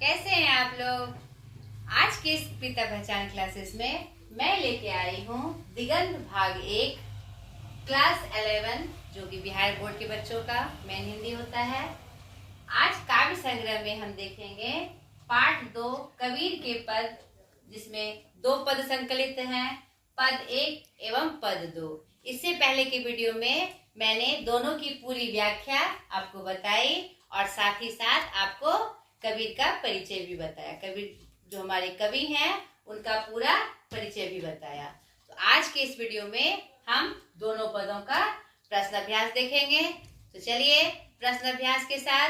कैसे हैं आप लोग। आज के इस पिता पहचान क्लासेस में मैं लेके आई हूँ दिगंत भाग 1 क्लास 11 जो कि बिहार बोर्ड के बच्चों का मेन हिंदी होता है। आज काव्य संग्रह में हम देखेंगे पाठ 2 कबीर के पद, जिसमें 2 पद संकलित हैं, पद 1 एवं पद 2। इससे पहले के वीडियो में मैंने दोनों की पूरी व्याख्या आपको बताई और साथ ही साथ आपको कबीर का परिचय भी बताया। कबीर जो हमारे कवि हैं उनका पूरा परिचय भी बताया। तो आज के इस वीडियो में हम दोनों पदों का प्रश्न अभ्यास देखेंगे। तो चलिए प्रश्न अभ्यास के साथ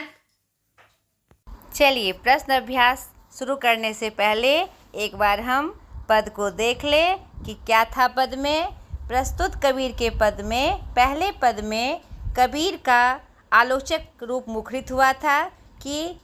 प्रश्न अभ्यास शुरू करने से पहले एक बार हम पद को देख ले कि क्या था पद में। प्रस्तुत कबीर के पद में पहले पद में कबीर का आलोचक रूप मुखरित हुआ था कि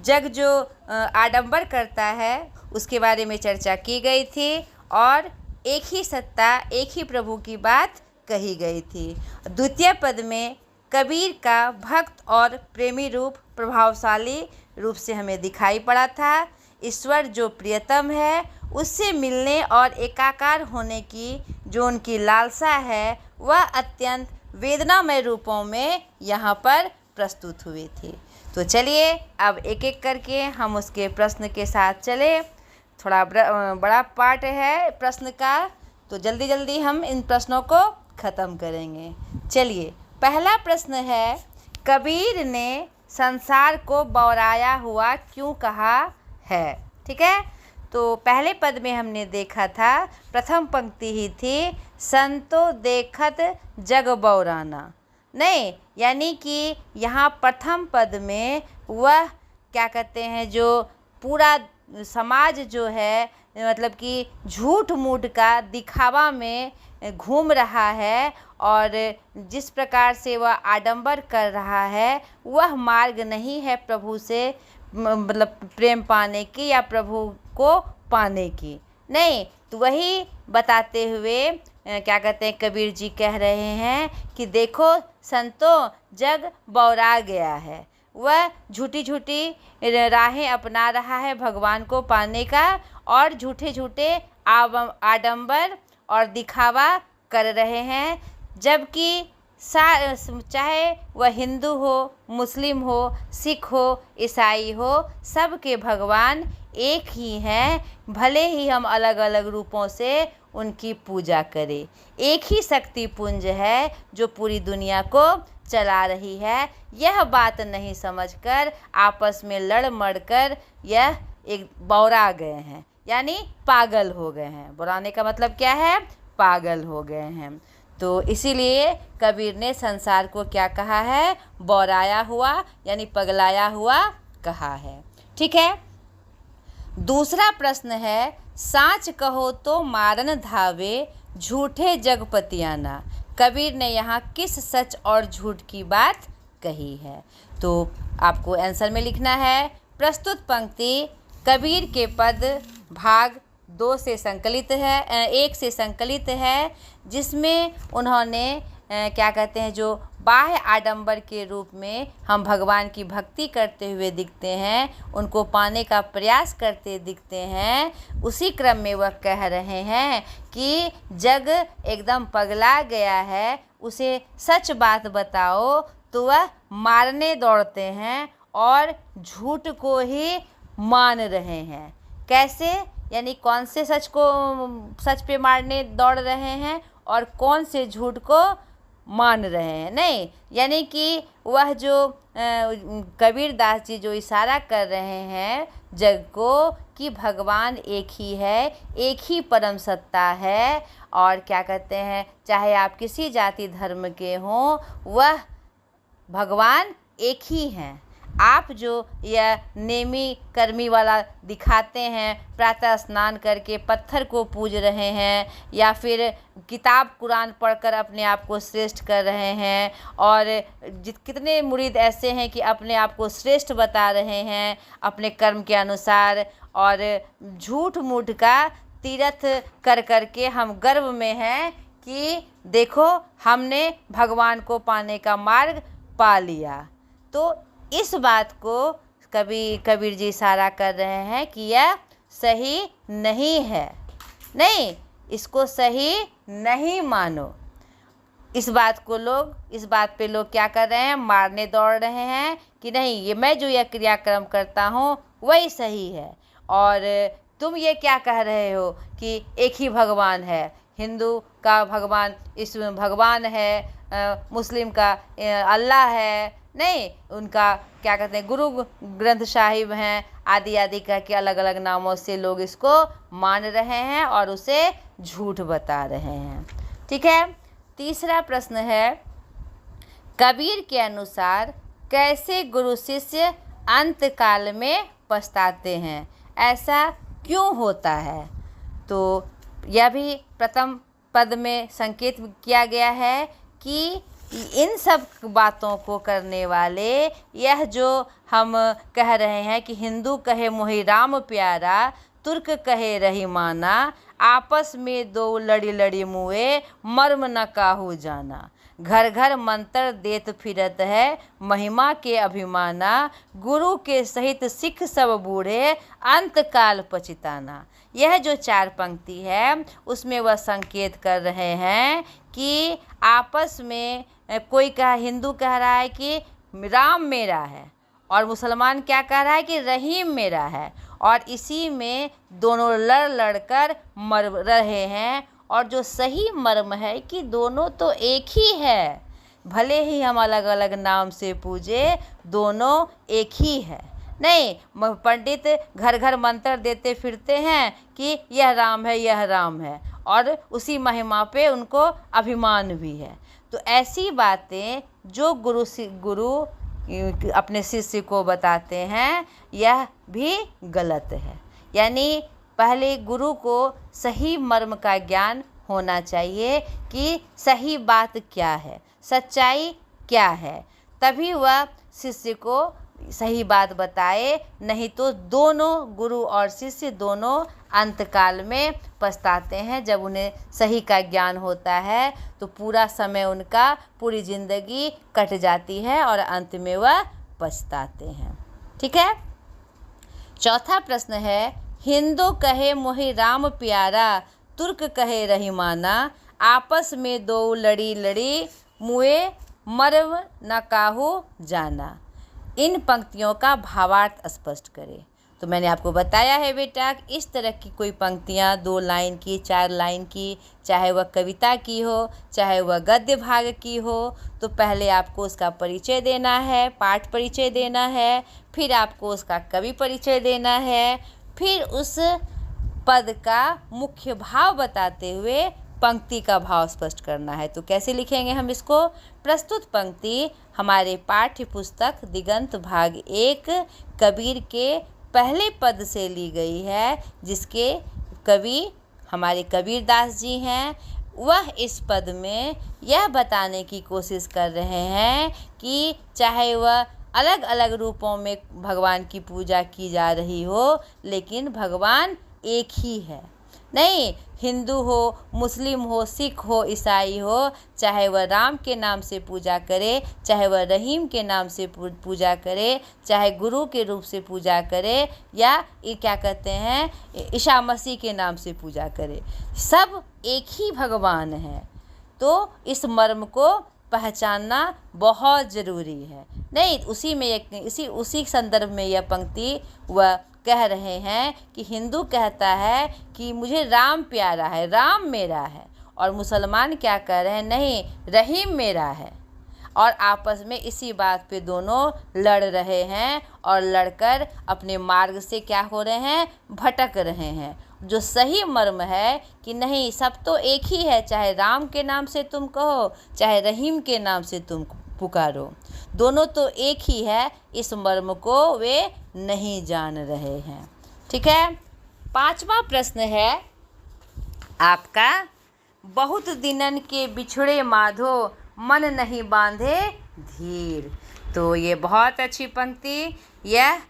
जग जो आडंबर करता है उसके बारे में चर्चा की गई थी और एक ही सत्ता एक ही प्रभु की बात कही गई थी। द्वितीय पद में कबीर का भक्त और प्रेमी रूप प्रभावशाली रूप से हमें दिखाई पड़ा था। ईश्वर जो प्रियतम है उससे मिलने और एकाकार होने की जो उनकी लालसा है वह अत्यंत वेदनामय रूपों में यहाँ पर प्रस्तुत हुई थी। तो चलिए अब एक एक करके हम उसके प्रश्न के साथ चले। थोड़ा बड़ा पार्ट है प्रश्न का, तो जल्दी जल्दी हम इन प्रश्नों को ख़त्म करेंगे। चलिए पहला प्रश्न है, कबीर ने संसार को बौराया हुआ क्यों कहा है। ठीक है, तो पहले पद में हमने देखा था, प्रथम पंक्ति ही थी, संतो देखत जग बौराना। नहीं, यानी कि यहाँ प्रथम पद में वह क्या कहते हैं, जो पूरा समाज जो है मतलब कि झूठ मूठ का दिखावा में घूम रहा है और जिस प्रकार से वह आडंबर कर रहा है वह मार्ग नहीं है प्रभु से मतलब प्रेम पाने की या प्रभु को पाने की। नहीं, तो वही बताते हुए क्या कहते हैं, कबीर जी कह रहे हैं कि देखो संतों, जग बौरा गया है, वह झूठी झूठी राहें अपना रहा है भगवान को पाने का और झूठे झूठे आडंबर और दिखावा कर रहे हैं। जबकि चाहे वह हिंदू हो, मुस्लिम हो, सिख हो, ईसाई हो, सबके भगवान एक ही हैं। भले ही हम अलग अलग रूपों से उनकी पूजा करें, एक ही शक्ति पुंज है जो पूरी दुनिया को चला रही है। यह बात नहीं समझकर आपस में लड़ मड़ कर यह एक बौरा गए हैं, यानी पागल हो गए हैं। बौराने का मतलब क्या है, पागल हो गए हैं। तो इसीलिए कबीर ने संसार को क्या कहा है, बौराया हुआ यानी पगलाया हुआ कहा है। ठीक है, दूसरा प्रश्न है, साँच कहो तो मारन धावे झूठे जगपतियाना। कबीर ने यहाँ किस सच और झूठ की बात कही है। तो आपको आंसर में लिखना है। प्रस्तुत पंक्ति कबीर के पद भाग 2 से संकलित है, 1 से संकलित है, जिसमें उन्होंने क्या कहते हैं, जो बाह्य आडंबर के रूप में हम भगवान की भक्ति करते हुए दिखते हैं, उनको पाने का प्रयास करते दिखते हैं, उसी क्रम में वह कह रहे हैं कि जग एकदम पगला गया है, उसे सच बात बताओ तो वह मारने दौड़ते हैं और झूठ को ही मान रहे हैं। कैसे, यानी कौन से सच को सच पे मारने दौड़ रहे हैं और कौन से झूठ को मान रहे हैं। नहीं, यानी कि वह जो कबीर दास जी जो इशारा कर रहे हैं जग को कि भगवान एक ही है, एक ही परम सत्ता है और क्या कहते हैं, चाहे आप किसी जाति धर्म के हों, वह भगवान एक ही हैं। आप जो यह नेमी कर्मी वाला दिखाते हैं, प्रातः स्नान करके पत्थर को पूज रहे हैं या फिर किताब कुरान पढ़कर अपने आप को श्रेष्ठ कर रहे हैं और कितने मुरीद ऐसे हैं कि अपने आप को श्रेष्ठ बता रहे हैं अपने कर्म के अनुसार और झूठ मूठ का तीर्थ कर करके हम गर्व में हैं कि देखो हमने भगवान को पाने का मार्ग पा लिया। तो इस बात को कबीर जी इशारा कर रहे हैं कि यह सही नहीं है, नहीं, इसको सही नहीं मानो। इस बात पे लोग क्या कर रहे हैं, मारने दौड़ रहे हैं कि नहीं, ये मैं जो यह क्रियाक्रम करता हूँ वही सही है, और तुम ये क्या कह रहे हो कि एक ही भगवान है, हिंदू का भगवान इसमें भगवान है, मुस्लिम का अल्लाह है, नहीं, उनका क्या कहते हैं गुरु ग्रंथ साहिब हैं, आदि आदि कह के अलग अलग नामों से लोग इसको मान रहे हैं और उसे झूठ बता रहे हैं। ठीक है। तीसरा प्रश्न है, कबीर के अनुसार कैसे गुरु शिष्य अंत काल में पछताते हैं, ऐसा क्यों होता है? तो यह भी प्रथम पद में संकेत किया गया है कि इन सब बातों को करने वाले, यह जो हम कह रहे हैं कि हिंदू कहे मोहि राम प्यारा, तुर्क कहे रहीमाना, आपस में दो लड़ी लड़ी मुए, मर्म न काहू जाना, घर घर मंत्र देत फिरत है, महिमा के अभिमाना, गुरु के सहित सिख सब बूढ़े, अंत काल पछताना। यह जो 4 पंक्ति है उसमें वह संकेत कर रहे हैं कि आपस में कोई हिंदू कह रहा है कि राम मेरा है, और मुसलमान क्या कह रहा है कि रहीम मेरा है, और इसी में दोनों लड़ लड़ कर मर रहे हैं। और जो सही मर्म है कि दोनों तो एक ही है, भले ही हम अलग अलग नाम से पूजे, दोनों एक ही है। नहीं, पंडित घर घर मंत्र देते फिरते हैं कि यह राम है, यह राम है, और उसी महिमा पे उनको अभिमान भी है। तो ऐसी बातें जो गुरु अपने शिष्य को बताते हैं, यह भी गलत है। यानी पहले गुरु को सही मर्म का ज्ञान होना चाहिए कि सही बात क्या है, सच्चाई क्या है, तभी वह शिष्य को सही बात बताए, नहीं तो दोनों गुरु और शिष्य दोनों अंतकाल में पछताते हैं। जब उन्हें सही का ज्ञान होता है तो पूरा समय उनका, पूरी ज़िंदगी कट जाती है और अंत में वह पछताते हैं। ठीक है। चौथा प्रश्न है, हिंदू कहे मोहि राम प्यारा, तुर्क कहे रहीमाना, आपस में दो लड़ी लड़ी, मुए मर्व न काहू जाना। इन पंक्तियों का भावार्थ स्पष्ट करें। तो मैंने आपको बताया है बेटा, इस तरह की कोई पंक्तियाँ 2 लाइन की, 4 लाइन की, चाहे वह कविता की हो, चाहे वह गद्य भाग की हो, तो पहले आपको उसका परिचय देना है, पाठ परिचय देना है, फिर आपको उसका कवि परिचय देना है, फिर उस पद का मुख्य भाव बताते हुए पंक्ति का भाव स्पष्ट करना है। तो कैसे लिखेंगे हम इसको? प्रस्तुत पंक्ति हमारे पाठ्य पुस्तक दिगंत भाग 1 कबीर के पहले पद से ली गई है, जिसके कवि हमारे कबीरदास जी हैं। वह इस पद में यह बताने की कोशिश कर रहे हैं कि चाहे वह अलग अलग रूपों में भगवान की पूजा की जा रही हो, लेकिन भगवान एक ही है। नहीं, हिंदू हो, मुस्लिम हो, सिख हो, ईसाई हो, चाहे वह राम के नाम से पूजा करे, चाहे वह रहीम के नाम से पूजा करे, चाहे गुरु के रूप से पूजा करे, या ये क्या कहते हैं ईसा मसीह के नाम से पूजा करे, सब एक ही भगवान है। तो इस मर्म को पहचानना बहुत ज़रूरी है। नहीं, उसी संदर्भ में यह पंक्ति वह कह रहे हैं कि हिंदू कहता है कि मुझे राम प्यारा है, राम मेरा है, और मुसलमान क्या कह रहे हैं, नहीं, रहीम मेरा है। और आपस में इसी बात पे दोनों लड़ रहे हैं और लड़कर अपने मार्ग से क्या हो रहे हैं, भटक रहे हैं। जो सही मर्म है कि नहीं, सब तो एक ही है, चाहे राम के नाम से तुम कहो, चाहे रहीम के नाम से तुम पुकारो, दोनों तो एक ही है, इस मर्म को वे नहीं जान रहे हैं। ठीक है। 5वां प्रश्न है आपका, बहुत दिनन के बिछड़े माधो, मन नहीं बांधे धीर। तो ये बहुत अच्छी पंक्ति, यह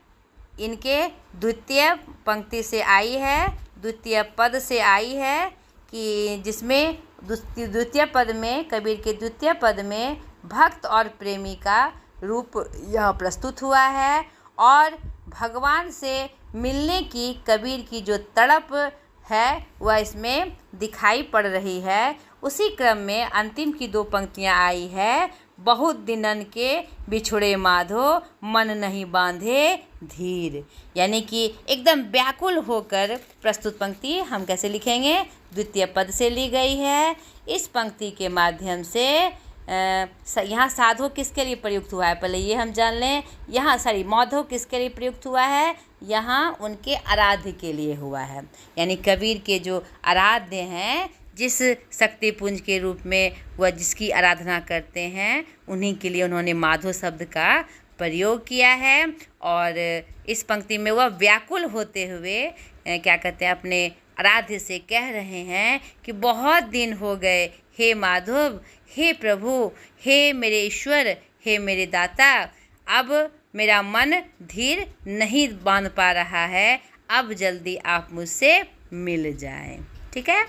इनके द्वितीय पंक्ति से आई है, द्वितीय पद से आई है, कि जिसमें द्वितीय पद में, कबीर के द्वितीय पद में भक्त और प्रेमी का रूप यहाँ प्रस्तुत हुआ है, और भगवान से मिलने की कबीर की जो तड़प है वह इसमें दिखाई पड़ रही है। उसी क्रम में अंतिम की 2 पंक्तियाँ आई है, बहुत दिनन के बिछुड़े माधो मन नहीं बांधे धीर। यानी कि एकदम व्याकुल होकर प्रस्तुत पंक्ति हम कैसे लिखेंगे, द्वितीय पद से ली गई है। इस पंक्ति के माध्यम से यहाँ साधो किसके लिए प्रयुक्त हुआ है, पहले ये हम जान लें। यहाँ माधो किसके लिए प्रयुक्त हुआ है, यहाँ उनके आराध्य के लिए हुआ है। यानी कबीर के जो आराध्य हैं, जिस शक्ति पुंज के रूप में वह जिसकी आराधना करते हैं, उन्हीं के लिए उन्होंने माधो शब्द का प्रयोग किया है। और इस पंक्ति में वह व्याकुल होते हुए क्या कहते हैं, अपने आराध्य से कह रहे हैं कि बहुत दिन हो गए हे माधव, हे प्रभु, हे मेरे ईश्वर, हे मेरे दाता, अब मेरा मन धीर नहीं बांध पा रहा है, अब जल्दी आप मुझसे मिल जाएं। ठीक है।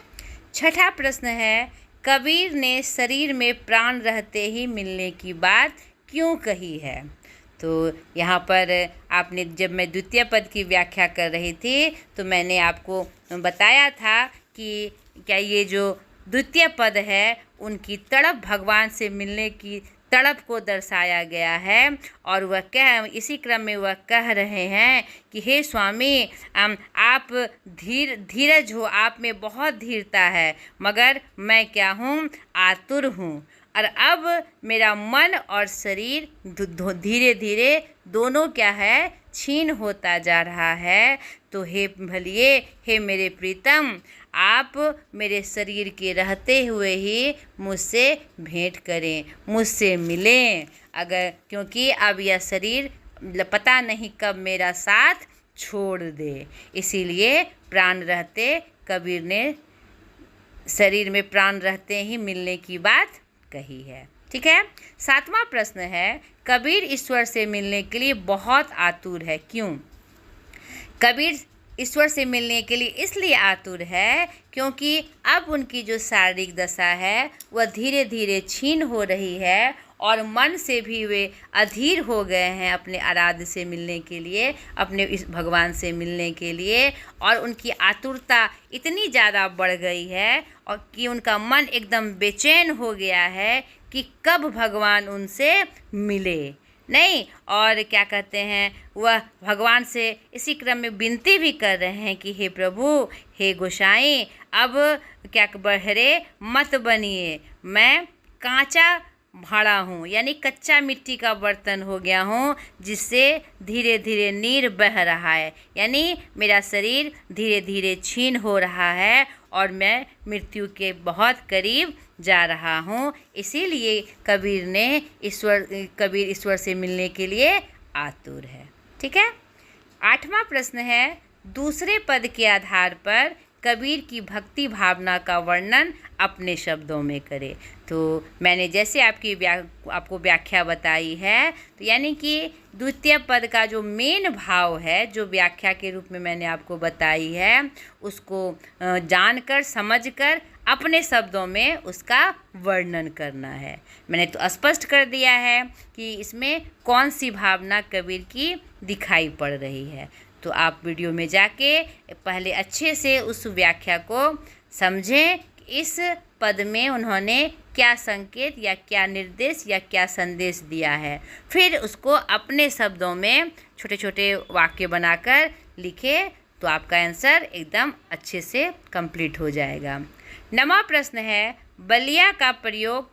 छठा प्रश्न है, कबीर ने शरीर में प्राण रहते ही मिलने की बात क्यों कही है। तो यहाँ पर आपने, जब मैं द्वितीय पद की व्याख्या कर रही थी तो मैंने आपको बताया था कि क्या ये जो द्वितीय पद है उनकी तड़प, भगवान से मिलने की तड़प को दर्शाया गया है। और वह इसी क्रम में वह कह रहे हैं कि हे स्वामी, आप धीरज हो, आप में बहुत धीरता है, मगर मैं क्या हूँ, आतुर हूँ। और अब मेरा मन और शरीर धीरे धीरे दोनों क्या है, छीन होता जा रहा है। तो हे भलिए, हे मेरे प्रीतम, आप मेरे शरीर के रहते हुए ही मुझसे भेंट करें, मुझसे मिलें। क्योंकि अब यह शरीर पता नहीं कब मेरा साथ छोड़ दे, इसीलिए प्राण रहते कबीर ने शरीर में प्राण रहते ही मिलने की बात कही है। ठीक है। 7वां प्रश्न है, कबीर ईश्वर से मिलने के लिए बहुत आतुर है, क्यों। कबीर ईश्वर से मिलने के लिए इसलिए आतुर है क्योंकि अब उनकी जो शारीरिक दशा है वह धीरे धीरे क्षीण हो रही है और मन से भी वे अधीर हो गए हैं अपने आराध्य से मिलने के लिए, अपने इस भगवान से मिलने के लिए। और उनकी आतुरता इतनी ज़्यादा बढ़ गई है और कि उनका मन एकदम बेचैन हो गया है कि कब भगवान उनसे मिले नहीं। और क्या कहते हैं, वह भगवान से इसी क्रम में विनती भी कर रहे हैं कि हे प्रभु, हे गोसाई, अब क्या बहरे मत बनिए, मैं कांचा भाड़ा हूँ, यानी कच्चा मिट्टी का बर्तन हो गया हूँ जिससे धीरे धीरे नीर बह रहा है। यानी मेरा शरीर धीरे धीरे क्षीण हो रहा है और मैं मृत्यु के बहुत करीब जा रहा हूँ। इसीलिए कबीर ईश्वर से मिलने के लिए आतुर है। ठीक है। 8वां प्रश्न है, दूसरे पद के आधार पर कबीर की भक्ति भावना का वर्णन अपने शब्दों में करें। तो मैंने जैसे आपको व्याख्या बताई है, तो यानी कि द्वितीय पद का जो मेन भाव है, जो व्याख्या के रूप में मैंने आपको बताई है, उसको जानकर समझकर अपने शब्दों में उसका वर्णन करना है। मैंने तो स्पष्ट कर दिया है कि इसमें कौन सी भावना कबीर की दिखाई पड़ रही है। तो आप वीडियो में जाके पहले अच्छे से उस व्याख्या को समझें, इस पद में उन्होंने क्या संकेत या क्या निर्देश या क्या संदेश दिया है। फिर उसको अपने शब्दों में छोटे छोटे वाक्य बनाकर लिखे तो आपका आंसर एकदम अच्छे से कंप्लीट हो जाएगा। 9वां प्रश्न है, बलिया का प्रयोग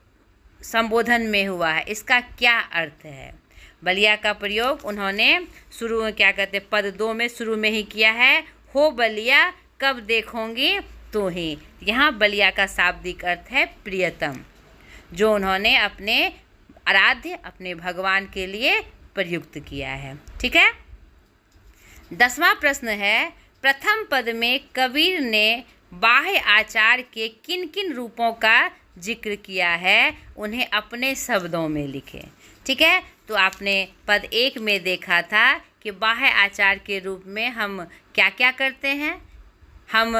संबोधन में हुआ है, इसका क्या अर्थ है। बलिया का प्रयोग उन्होंने शुरू में क्या कहते हैं, पद 2 में शुरू में ही किया है, हो बलिया कब देखोगी तो ही। यहाँ बलिया का शाब्दिक अर्थ है प्रियतम, जो उन्होंने अपने आराध्य, अपने भगवान के लिए प्रयुक्त किया है। ठीक है। 10वां प्रश्न है, प्रथम पद में कबीर ने बाह्य आचार के किन किन रूपों का जिक्र किया है, उन्हें अपने शब्दों में लिखें। ठीक है। तो आपने पद 1 में देखा था कि बाह्य आचार के रूप में हम क्या क्या करते हैं, हम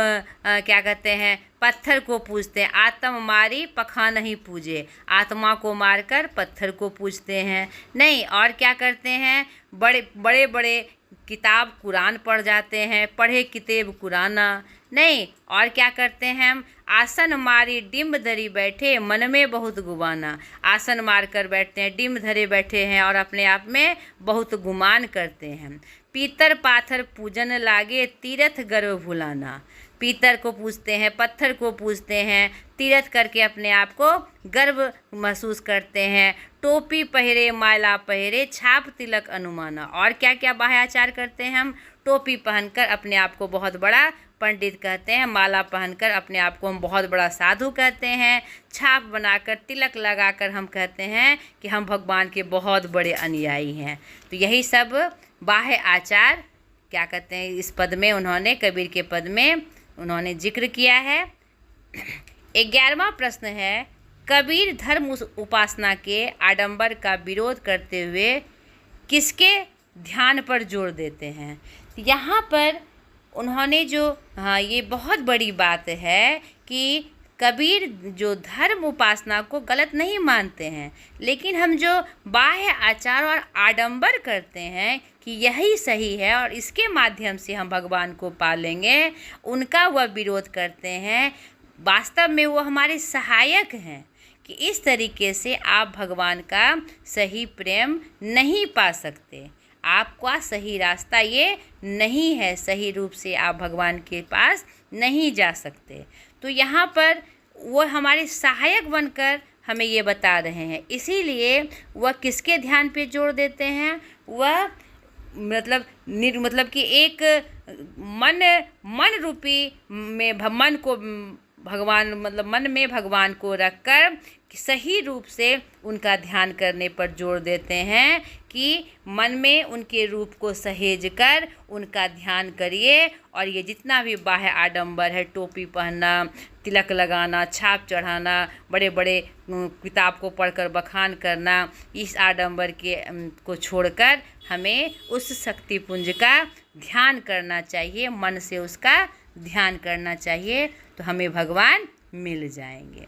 क्या कहते हैं, पत्थर को पूजते हैं। आत्म मारी पखा नहीं पूजे, आत्मा को मारकर पत्थर को पूजते हैं नहीं। और क्या करते हैं, बड़े बड़े बड़े किताब कुरान पढ़ जाते हैं, पढ़े किताब कुराना नहीं। और क्या करते हैं हम, आसन मारी डिम्ब धरी बैठे, मन में बहुत गुमाना। आसन मार कर बैठते हैं, डिम्ब धरे बैठे हैं और अपने आप में बहुत गुमान करते हैं। पीतर पाथर पूजन लागे, तीर्थ गर्व भुलाना। पीतर को पूजते हैं, पत्थर को पूजते हैं, तीर्थ करके अपने आप को गर्व महसूस करते हैं। टोपी पहरे माला पहरे, छाप तिलक अनुमाना। और क्या क्या बाह्याचार करते हैं हम, टोपी पहनकर अपने आप को बहुत बड़ा पंडित कहते हैं, माला पहनकर अपने आप को हम बहुत बड़ा साधु कहते हैं, छाप बनाकर तिलक लगाकर हम कहते हैं कि हम भगवान के बहुत बड़े अनुयायी हैं। तो यही सब बाह्य आचार क्या कहते हैं, इस पद में उन्होंने, कबीर के पद में उन्होंने जिक्र किया है। 11वां प्रश्न है, कबीर धर्म उपासना के आडंबर का विरोध करते हुए किसके ध्यान पर जोर देते हैं। यहाँ पर उन्होंने जो, हाँ ये बहुत बड़ी बात है कि कबीर जो धर्म उपासना को गलत नहीं मानते हैं, लेकिन हम जो बाह्य आचार और आडंबर करते हैं कि यही सही है और इसके माध्यम से हम भगवान को पालेंगे, उनका वह विरोध करते हैं। वास्तव में वो हमारे सहायक हैं कि इस तरीके से आप भगवान का सही प्रेम नहीं पा सकते, आपका सही रास्ता ये नहीं है, सही रूप से आप भगवान के पास नहीं जा सकते। तो यहाँ पर वो हमारे सहायक बनकर हमें ये बता रहे हैं, इसीलिए वह किसके ध्यान पे जोर देते हैं, वह मतलब कि एक मन रूपी में मन को भगवान, मतलब मन में भगवान को रखकर सही रूप से उनका ध्यान करने पर जोर देते हैं कि मन में उनके रूप को सहेज कर उनका ध्यान करिए। और ये जितना भी बाह्य आडंबर है, टोपी पहनना, तिलक लगाना, छाप चढ़ाना, बड़े बड़े किताब को पढ़कर बखान करना, इस आडंबर को छोड़कर हमें उस शक्तिपुंज का ध्यान करना चाहिए, मन से उसका ध्यान करना चाहिए, तो हमें भगवान मिल जाएंगे।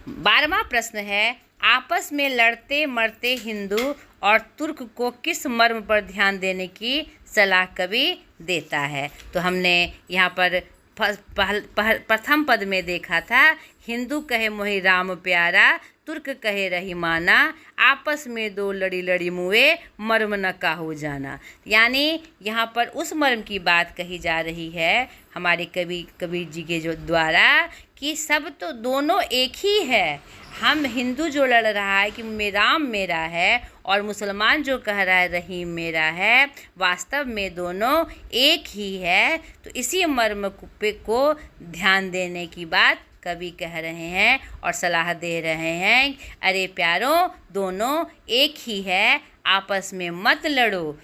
12वां प्रश्न है, आपस में लड़ते मरते हिंदू और तुर्क को किस मर्म पर ध्यान देने की सलाह कवि देता है। तो हमने यहाँ पर प्रथम पद में देखा था, हिंदू कहे मोहि राम प्यारा, तुर्क कहे रहीमाना, आपस में दो लड़ी लड़ी मुए, मर्म न काहू जाना। यानी यहाँ पर उस मर्म की बात कही जा रही है हमारे कबीर जी के जो द्वारा कि सब तो दोनों एक ही है। हम हिंदू जो लड़ रहा है कि राम मेरा है और मुसलमान जो कह रहा है रहीम मेरा है, वास्तव में दोनों एक ही है। तो इसी मर्म को ध्यान देने की बात कवि कह रहे हैं और सलाह दे रहे हैं, अरे प्यारों दोनों एक ही है, आपस में मत लड़ो।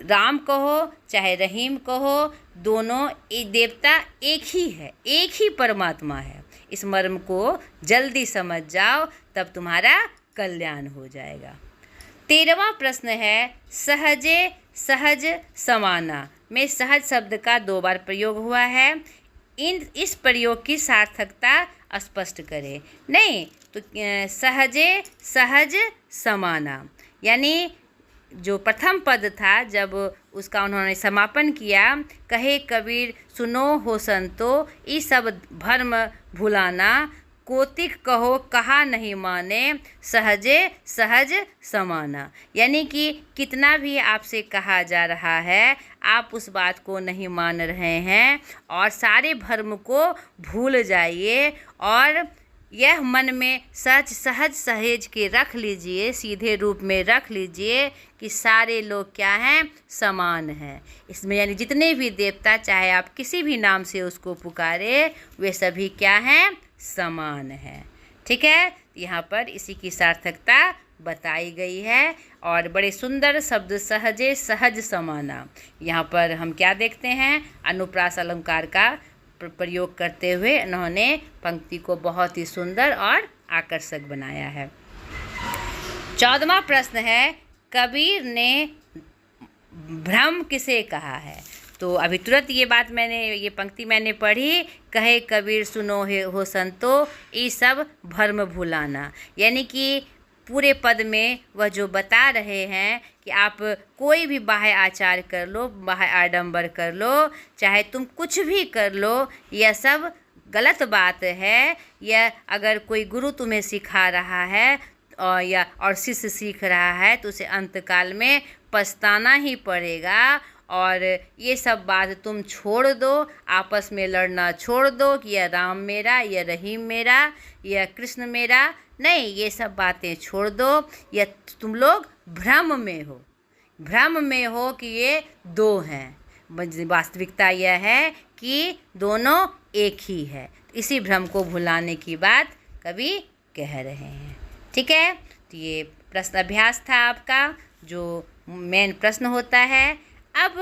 राम कहो चाहे रहीम कहो, दोनों देवता एक ही है, एक ही परमात्मा है। इस मर्म को जल्दी समझ जाओ, तब तुम्हारा कल्याण हो जाएगा। 13वां प्रश्न है, सहजे सहज समाना में सहज शब्द का 2 बार प्रयोग हुआ है। इस प्रयोग की सार्थकता स्पष्ट करें। नहीं तो सहजे सहज समाना, यानी जो प्रथम पद था जब उसका उन्होंने समापन किया, कहे कबीर सुनो हो संतो, ई सब भर्म भुलाना, कोतिक कहो कहा नहीं माने, सहजे सहज समाना। यानी कि कितना भी आपसे कहा जा रहा है, आप उस बात को नहीं मान रहे हैं और सारे भर्म को भूल जाइए और यह मन में सहज सहेज के रख लीजिए, सीधे रूप में रख लीजिए कि सारे लोग क्या हैं, समान हैं। इसमें यानी जितने भी देवता, चाहे आप किसी भी नाम से उसको पुकारे, वे सभी क्या हैं, समान है। ठीक है, यहाँ पर इसी की सार्थकता बताई गई है और बड़े सुंदर शब्द सहजे सहज समाना। यहाँ पर हम क्या देखते हैं, अनुप्रास अलंकार का प्रयोग करते हुए उन्होंने पंक्ति को बहुत ही सुंदर और आकर्षक बनाया है। 14वां प्रश्न है, कबीर ने भ्रम किसे कहा है। तो अभी तुरंत ये पंक्ति मैंने पढ़ी, कहे कबीर सुनो हो संतो, ये सब भ्रम भुलाना। यानी कि पूरे पद में वह जो बता रहे हैं कि आप कोई भी बाह्य आचार कर लो, बाह्य आडंबर कर लो, चाहे तुम कुछ भी कर लो, यह सब गलत बात है। या अगर कोई गुरु तुम्हें सिखा रहा है और शिष्य सीख रहा है तो उसे अंतकाल में पछताना ही पड़ेगा। और ये सब बात तुम छोड़ दो, आपस में लड़ना छोड़ दो कि यह राम मेरा, यह रहीम मेरा, यह कृष्ण मेरा। नहीं, ये सब बातें छोड़ दो। यह तुम लोग भ्रम में हो कि ये दो हैं। वास्तविकता यह है कि दोनों एक ही है। इसी भ्रम को भुलाने की बात कवि कह रहे हैं। ठीक है, तो ये प्रश्न अभ्यास था आपका, जो मेन प्रश्न होता है। अब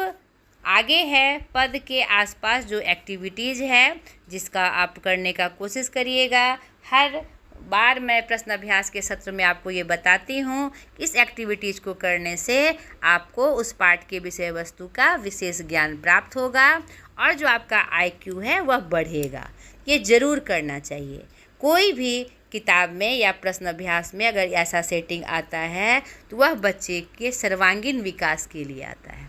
आगे है पद के आसपास जो एक्टिविटीज़ है, जिसका आप करने का कोशिश करिएगा। हर बार मैं प्रश्न अभ्यास के सत्र में आपको ये बताती हूँ, इस एक्टिविटीज़ को करने से आपको उस पाठ के विषय वस्तु का विशेष ज्ञान प्राप्त होगा और जो आपका IQ है वह बढ़ेगा। ये ज़रूर करना चाहिए। कोई भी किताब में या प्रश्न अभ्यास में अगर ऐसा सेटिंग आता है तो वह बच्चे के सर्वांगीण विकास के लिए आता है।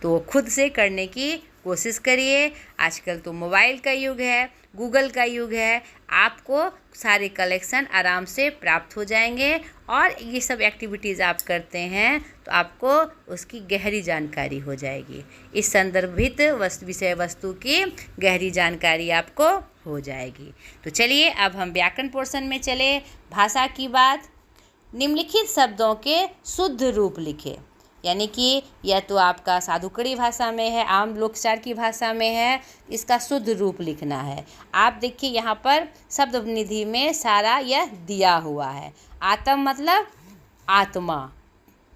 तो खुद से करने की कोशिश करिए। आजकल तो मोबाइल का युग है, गूगल का युग है, आपको सारे कलेक्शन आराम से प्राप्त हो जाएंगे और ये सब एक्टिविटीज़ आप करते हैं तो आपको उसकी गहरी जानकारी हो जाएगी। इस संदर्भित विषय वस्तु की गहरी जानकारी आपको हो जाएगी। तो चलिए अब हम व्याकरण पोर्शन में चले। भाषा की बात, निम्नलिखित शब्दों के शुद्ध रूप लिखे। यानी कि यह तो आपका साधुकड़ी भाषा में है, आम लोकचार की भाषा में है, इसका शुद्ध रूप लिखना है। आप देखिए यहाँ पर शब्द निधि में सारा यह दिया हुआ है। आत्म मतलब आत्मा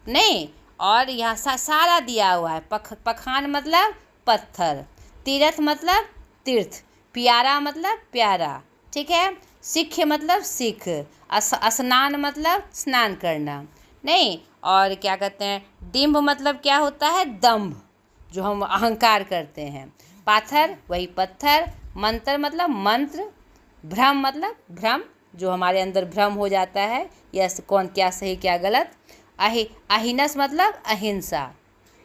नहीं, और यहाँ सारा दिया हुआ है। पखान मतलब पत्थर, तीर्थ मतलब तीर्थ, प्यारा मतलब प्यारा। ठीक है, सिख मतलब सिख, स्नान मतलब स्नान करना नहीं। और क्या कहते हैं, डिम्ब मतलब क्या होता है, दंभ, जो हम अहंकार करते हैं। पाथर वही पत्थर, मंत्र मतलब मंत्र, भ्रम मतलब भ्रम, जो हमारे अंदर भ्रम हो जाता है, यह कौन क्या सही क्या गलत। अहिंस मतलब अहिंसा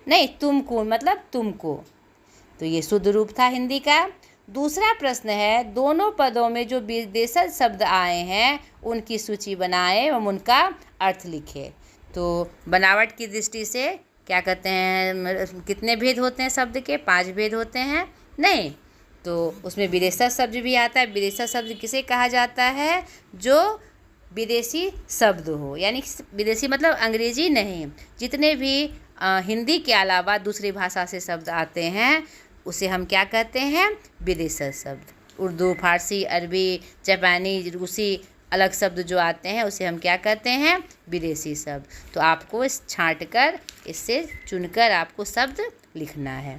नहीं, तुमको मतलब तुमको। तो ये शुद्ध रूप था हिंदी का। दूसरा प्रश्न है, दोनों पदों में जो विदेशज शब्द आए हैं उनकी सूची बनाएं एवं उनका अर्थ लिखें। तो बनावट की दृष्टि से क्या कहते हैं, कितने भेद होते हैं शब्द के, 5 भेद होते हैं नहीं। तो उसमें विदेशज शब्द भी आता है। विदेशज शब्द किसे कहा जाता है, जो विदेशी शब्द हो, यानी विदेशी मतलब अंग्रेजी नहीं, जितने भी हिंदी के अलावा दूसरी भाषा से शब्द आते हैं उसे हम क्या कहते हैं, विदेशज शब्द। उर्दू, फारसी, अरबी, जापानी, रूसी अलग शब्द जो आते हैं उसे हम क्या कहते हैं, विदेशी शब्द। तो आपको इस छांटकर इससे चुनकर आपको शब्द लिखना है।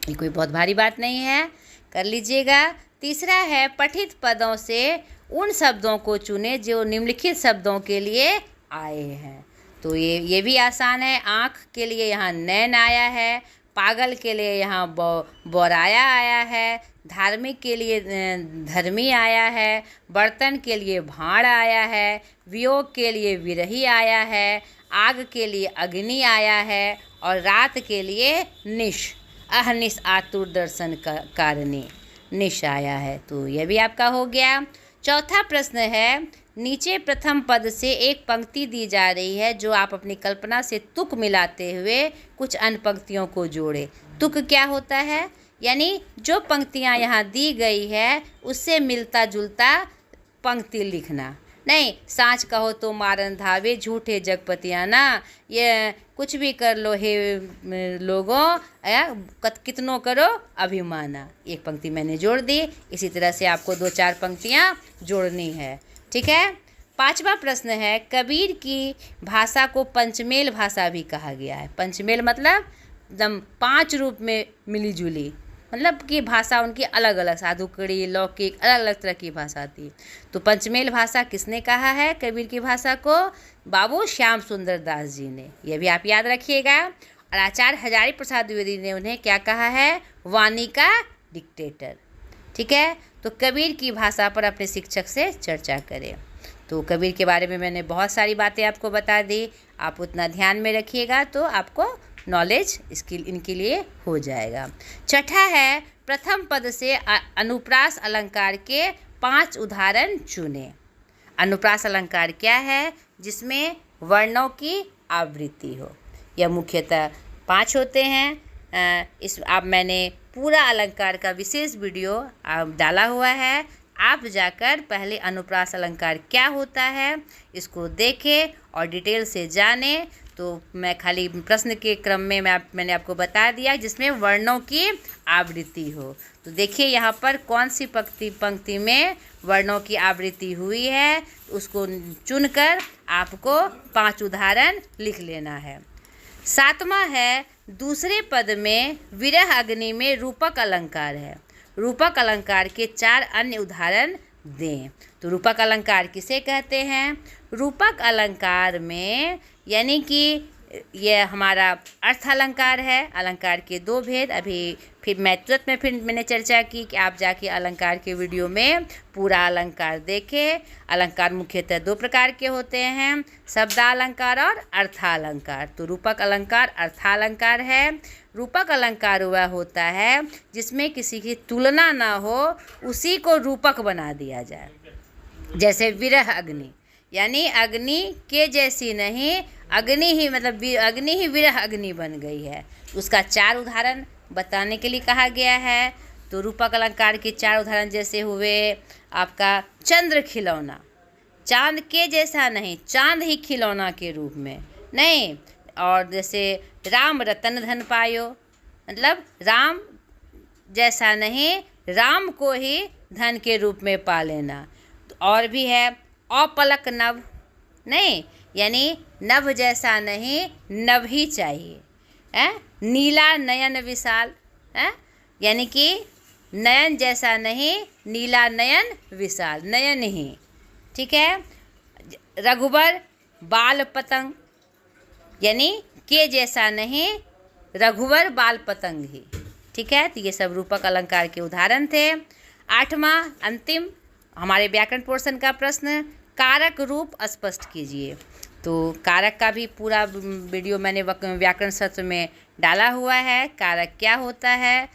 ये कोई बहुत भारी बात नहीं है, कर लीजिएगा। तीसरा है, पठित पदों से उन शब्दों को चुने जो निम्नलिखित शब्दों के लिए आए हैं। तो ये भी आसान है। आँख के लिए यहाँ नैन आया है, पागल के लिए यहाँ बौराया आया है, धार्मिक के लिए धर्मी आया है, बर्तन के लिए भाड़ आया है, वियोग के लिए विरही आया है, आग के लिए अग्नि आया है और रात के लिए निश, अहनिश आतुर दर्शन कारिणी, निश आया है। तो यह भी आपका हो गया। चौथा प्रश्न है, नीचे प्रथम पद से एक पंक्ति दी जा रही है जो आप अपनी कल्पना से तुक मिलाते हुए कुछ अन्य पंक्तियों को जोड़े। तुक क्या होता है, यानी जो पंक्तियाँ यहाँ दी गई है उससे मिलता जुलता पंक्ति लिखना नहीं। सांच कहो तो मारन धावे, झूठे जगपतिया ना, ये कुछ भी कर लो हे लोगों, कितनों करो अभिमाना। एक पंक्ति मैंने जोड़ दी, इसी तरह से आपको 2-4 पंक्तियाँ जोड़नी है। ठीक है। 5वां प्रश्न है, कबीर की भाषा को पंचमेल भाषा भी कहा गया है। पंचमेल मतलब एकदम 5 रूप में मिली जुली, मतलब कि भाषा उनकी अलग अलग, साधुकड़ी, लौकिक, अलग अलग तरह की भाषा थी। तो पंचमेल भाषा किसने कहा है कबीर की भाषा को? बाबू श्याम सुंदर दास जी ने। यह भी आप याद रखिएगा। और आचार्य हजारी प्रसाद द्विवेदी ने उन्हें क्या कहा है? वाणी का डिक्टेटर। ठीक है, तो कबीर की भाषा पर अपने शिक्षक से चर्चा करें। तो कबीर के बारे में मैंने बहुत सारी बातें आपको बता दी, आप उतना ध्यान में रखिएगा तो आपको नॉलेज इनके लिए हो जाएगा। छठा है, प्रथम पद से अनुप्रास अलंकार के 5 उदाहरण चुनें। अनुप्रास अलंकार क्या है? जिसमें वर्णों की आवृत्ति हो। यह मुख्यतः 5 होते हैं। मैंने पूरा अलंकार का विशेष वीडियो डाला हुआ है। आप जाकर पहले अनुप्रास अलंकार क्या होता है इसको देखें और डिटेल से जानें। तो मैं खाली प्रश्न के क्रम में मैंने आपको बता दिया जिसमें वर्णों की आवृत्ति हो। तो देखिए यहाँ पर कौन सी पंक्ति में वर्णों की आवृत्ति हुई है, उसको चुनकर आपको 5 उदाहरण लिख लेना है। 7वां है, दूसरे पद में विरह अग्नि में रूपक अलंकार है। रूपक अलंकार के 4 अन्य उदाहरण दें। तो रूपक अलंकार किसे कहते हैं? रूपक अलंकार में यानी कि यह हमारा अर्थ अलंकार है। अलंकार के 2 भेद अभी फिर मैंने चर्चा की कि आप जाके अलंकार के वीडियो में पूरा अलंकार देखें। अलंकार मुख्यतः 2 प्रकार के होते हैं, शब्दालंकार और अर्थालंकार। तो रूपक अलंकार अर्थालंकार है। रूपक अलंकार वह होता है जिसमें किसी की तुलना ना हो, उसी को रूपक बना दिया जाए। जैसे विरह अग्नि, यानी अग्नि के जैसी नहीं, अग्नि ही विरह अग्नि बन गई है। उसका 4 उदाहरण बताने के लिए कहा गया है। तो रूपक अलंकार के 4 उदाहरण जैसे हुए आपका चंद्र खिलौना, चांद के जैसा नहीं, चांद ही खिलौना के रूप में नहीं। और जैसे राम रतन धन पायो, मतलब राम जैसा नहीं, राम को ही धन के रूप में पा लेना। और भी है अपलक नभ, नहीं यानी नभ जैसा नहीं, नभ ही चाहिए। नीला नयन विशाल, यानी कि नयन जैसा नहीं, नीला नयन विशाल, नयन ही। ठीक है। रघुबर बाल पतंग, यानी के जैसा नहीं, रघुवर बाल पतंग ही। ठीक है, तो ये सब रूपक अलंकार के उदाहरण थे। 8वां अंतिम हमारे व्याकरण पोर्शन का प्रश्न, कारक रूप स्पष्ट कीजिए। तो कारक का भी पूरा वीडियो मैंने व्याकरण सत्र में डाला हुआ है। कारक क्या होता है?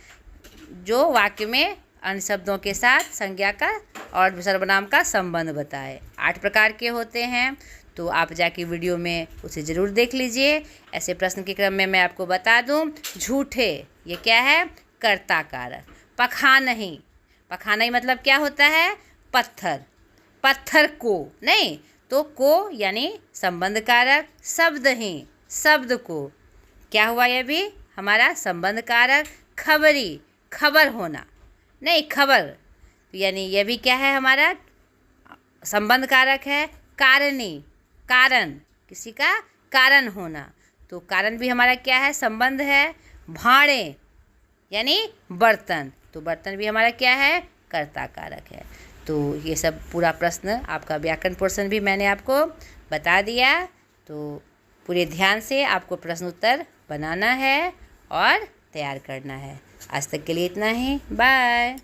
जो वाक्य में अन्य शब्दों के साथ संज्ञा का और सर्वनाम का संबंध बताए। 8 प्रकार के होते हैं, तो आप जाके वीडियो में उसे ज़रूर देख लीजिए। ऐसे प्रश्न के क्रम में मैं आपको बता दूं, झूठे ये क्या है? कर्ता कारक। पखानही, पखानही मतलब क्या होता है? पत्थर, पत्थर को नहीं, तो को यानी संबंध कारक। शब्द ही, शब्द को क्या हुआ? यह भी हमारा संबंध कारक। खबरी, खबर होना नहीं, खबर, तो यानी यह भी क्या है? हमारा संबंध कारक है। कारणी, कारण, किसी का कारण होना, तो कारण भी हमारा क्या है? संबंध है। भाड़े यानी बर्तन, तो बर्तन भी हमारा क्या है? कर्ता कारक है। तो ये सब पूरा प्रश्न आपका व्याकरण पोर्शन भी मैंने आपको बता दिया। तो पूरे ध्यान से आपको प्रश्न उत्तर बनाना है और तैयार करना है। आज तक के लिए इतना ही, बाय।